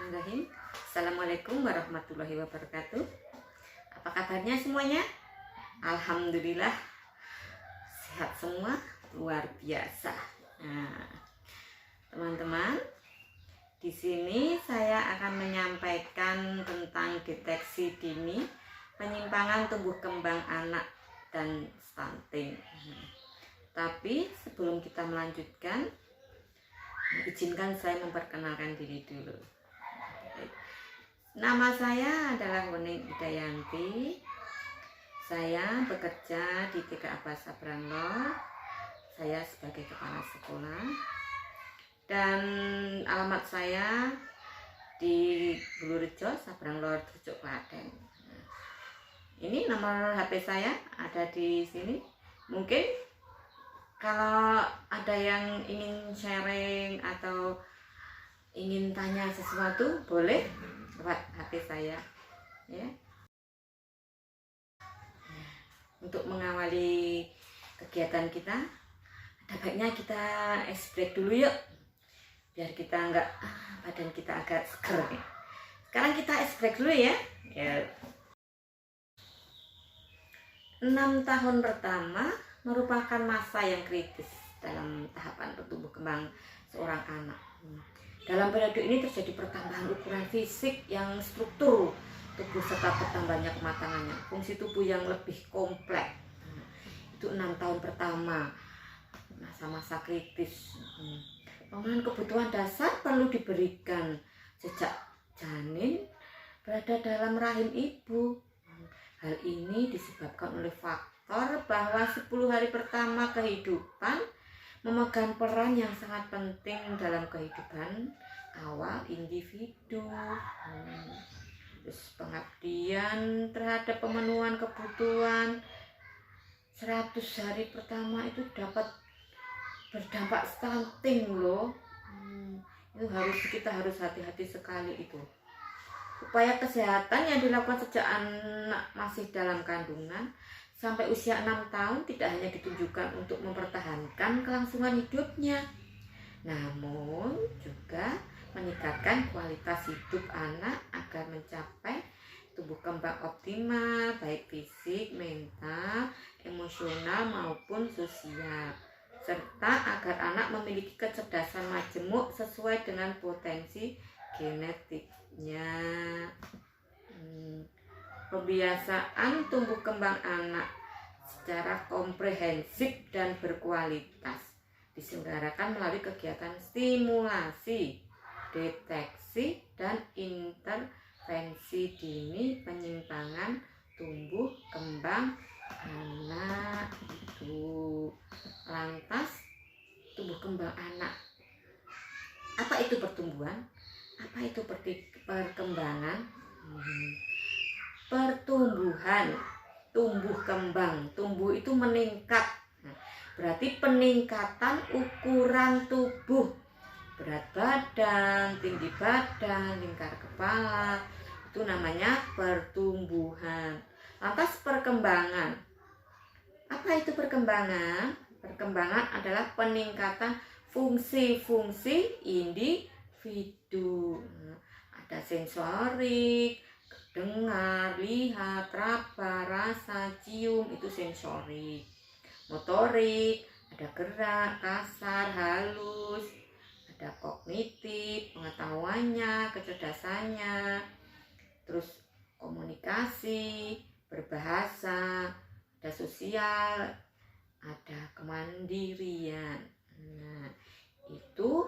Bismillahirrahmanirrahim. Assalamualaikum warahmatullahi wabarakatuh. Apa kabarnya semuanya? Alhamdulillah sehat semua, luar biasa. Nah, teman-teman, di sini saya akan menyampaikan tentang deteksi dini penyimpangan tumbuh kembang anak dan stunting. Tapi sebelum kita melanjutkan, izinkan saya memperkenalkan diri dulu. Nama saya adalah Wening Widayanti. Saya bekerja di TK Abas Sabranglor. Saya sebagai kepala sekolah. Dan alamat saya di Bulurejo, Sabranglor, Trujok, Klaten. Ini nomor HP saya ada di sini. Mungkin kalau ada yang ingin sharing atau ingin tanya sesuatu, boleh lewat HP saya, ya. Untuk mengawali kegiatan kita, ada baiknya kita ice break dulu yuk, biar kita badan kita agak seger. Sekarang kita ice break dulu ya. 6 tahun pertama merupakan masa yang kritis dalam tahapan pertumbuh kembang seorang anak. Dalam periode ini terjadi pertambahan ukuran fisik yang struktur tubuh serta bertambahnya kematangannya, fungsi tubuh yang lebih kompleks. Itu 6 tahun pertama, masa-masa kritis. Pemenuhan kebutuhan dasar perlu diberikan sejak janin berada dalam rahim ibu. Hal ini disebabkan oleh faktor bahwa 10 hari pertama kehidupan memegang peran yang sangat penting dalam kehidupan awal individu. Terus pengabdian terhadap pemenuhan kebutuhan 100 hari pertama itu dapat berdampak stunting loh. Itu kita harus hati-hati sekali itu. Upaya kesehatan yang dilakukan sejak anak masih dalam kandungan sampai usia 6 tahun tidak hanya ditunjukkan untuk mempertahankan kelangsungan hidupnya, namun juga meningkatkan kualitas hidup anak agar mencapai tumbuh kembang optimal, baik fisik, mental, emosional maupun sosial, serta agar anak memiliki kecerdasan majemuk sesuai dengan potensi genetiknya. Pembiasaan tumbuh kembang anak secara komprehensif dan berkualitas diselenggarakan melalui kegiatan stimulasi, deteksi, dan intervensi dini penyimpangan tumbuh kembang anak itu. Lantas, tumbuh kembang anak, apa itu pertumbuhan? Apa itu perkembangan? Pertumbuhan, tumbuh kembang, tumbuh itu meningkat. Berarti peningkatan ukuran tubuh, berat badan, tinggi badan, lingkar kepala, itu namanya pertumbuhan. Lantas perkembangan, apa itu perkembangan? Perkembangan adalah peningkatan fungsi-fungsi individu. Ada sensorik, dengar, lihat, raba, rasa, cium, itu sensorik. Motorik, ada gerak, kasar, halus. Ada kognitif, pengetahuannya, kecerdasannya. Terus komunikasi, berbahasa, ada sosial, ada kemandirian. Nah, itu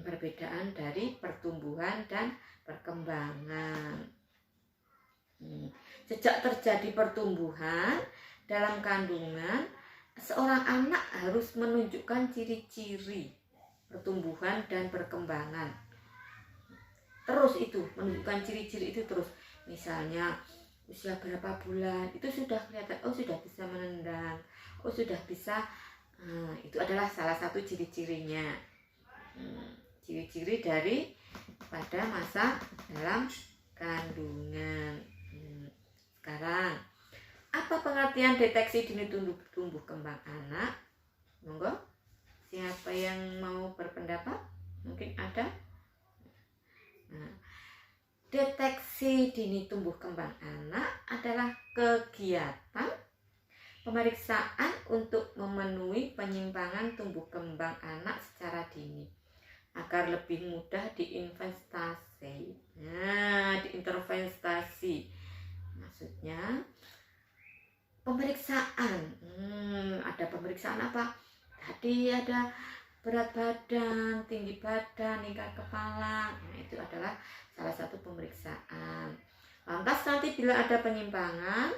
perbedaan dari pertumbuhan dan perkembangan. Sejak terjadi pertumbuhan dalam kandungan, seorang anak harus menunjukkan ciri-ciri pertumbuhan dan perkembangan. Terus itu menunjukkan ciri-ciri itu terus. Misalnya usia berapa bulan itu sudah kelihatan, oh sudah bisa menendang, oh sudah bisa, itu adalah salah satu ciri-cirinya. Ciri-ciri dari pada masa dalam kandungan. Sekarang, apa pengertian deteksi dini tumbuh kembang anak? Monggo, siapa yang mau berpendapat? Mungkin ada. Deteksi dini tumbuh kembang anak adalah kegiatan pemeriksaan untuk memenuhi penyimpangan tumbuh kembang anak secara dini agar lebih mudah diinvestasi. Nah, diintervestasi. Maksudnya pemeriksaan. Ada pemeriksaan apa? Tadi ada berat badan, tinggi badan, tingkat kepala. Nah, itu adalah salah satu pemeriksaan. Lantas nanti bila ada penyimpangan,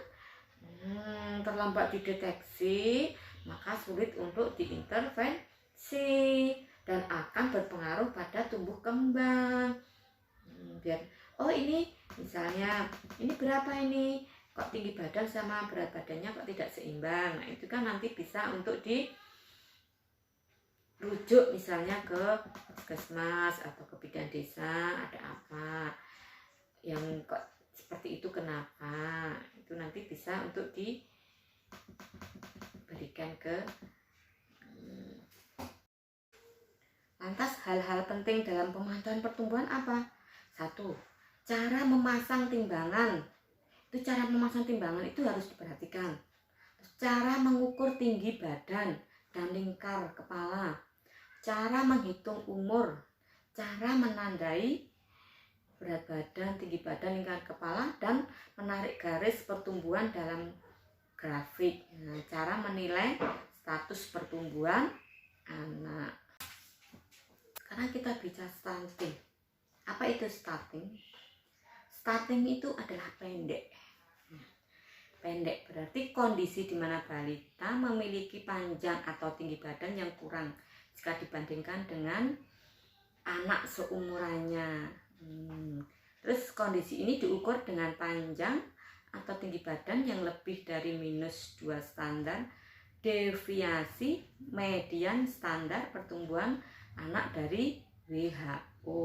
terlambat dideteksi, maka sulit untuk diintervensi dan akan berpengaruh pada tumbuh kembang. Biar ini misalnya ini berapa ini, kok tinggi badan sama berat badannya kok tidak seimbang. Nah, itu kan nanti bisa untuk dirujuk misalnya ke puskesmas atau ke bidan desa, ada apa yang kok seperti itu, kenapa, itu nanti bisa untuk diberikan ke. Lantas hal-hal penting dalam pemantauan pertumbuhan apa? 1. Cara memasang timbangan. Itu cara memasang timbangan itu harus diperhatikan. Cara mengukur tinggi badan dan lingkar kepala. Cara menghitung umur. Cara menandai berat badan, tinggi badan, lingkar kepala, dan menarik garis pertumbuhan dalam grafik. Nah, cara menilai status pertumbuhan anak. Sekarang kita bicara stunting. Apa itu stunting? Stunting itu adalah pendek. Pendek berarti kondisi di mana balita memiliki panjang atau tinggi badan yang kurang jika dibandingkan dengan anak seumurannya. Terus kondisi ini diukur dengan panjang atau tinggi badan yang lebih dari -2 standar deviasi median standar pertumbuhan anak dari WHO.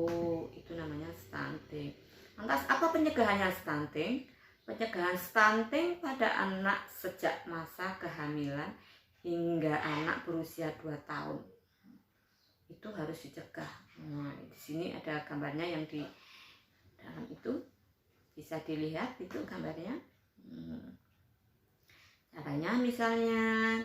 Itu namanya stunting. Lantas apa pencegahannya stunting? Pencegahan stunting pada anak sejak masa kehamilan hingga anak berusia 2 tahun. Itu harus dicegah. Nah, di sini ada gambarnya yang di dalam itu. Bisa dilihat itu gambarnya. Caranya misalnya,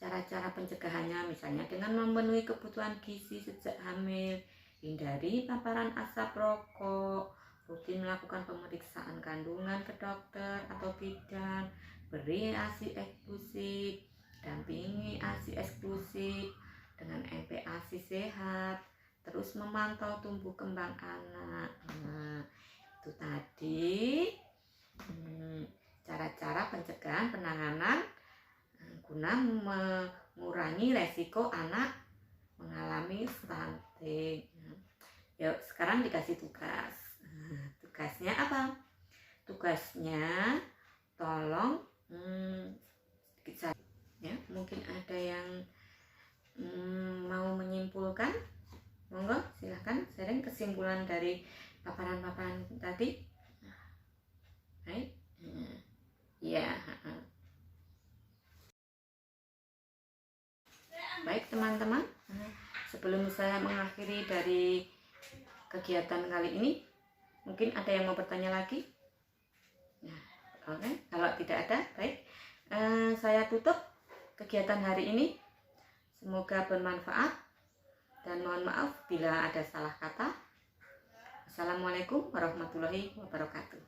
cara-cara pencegahannya misalnya dengan memenuhi kebutuhan gizi sejak hamil, hindari paparan asap rokok, rutin melakukan pemeriksaan kandungan ke dokter atau bidan, beri ASI eksklusif, dampingi ASI eksklusif dengan MPASI sehat, terus memantau tumbuh kembang anak. Nah, itu tadi cara-cara pencegahan penanganan guna mengurangi resiko anak mengalami stunting. Yuk, sekarang dikasih tugas. Tugasnya apa? Tugasnya tolong ya, mungkin ada yang mau menyimpulkan. Monggo silahkan sharing kesimpulan dari paparan-paparan tadi. Baik. Ya. Baik teman-teman, sebelum saya mengakhiri dari kegiatan kali ini, mungkin ada yang mau bertanya lagi? Nah, oke. Kalau tidak ada, baik. Saya tutup kegiatan hari ini. Semoga bermanfaat dan mohon maaf bila ada salah kata. Assalamualaikum warahmatullahi wabarakatuh.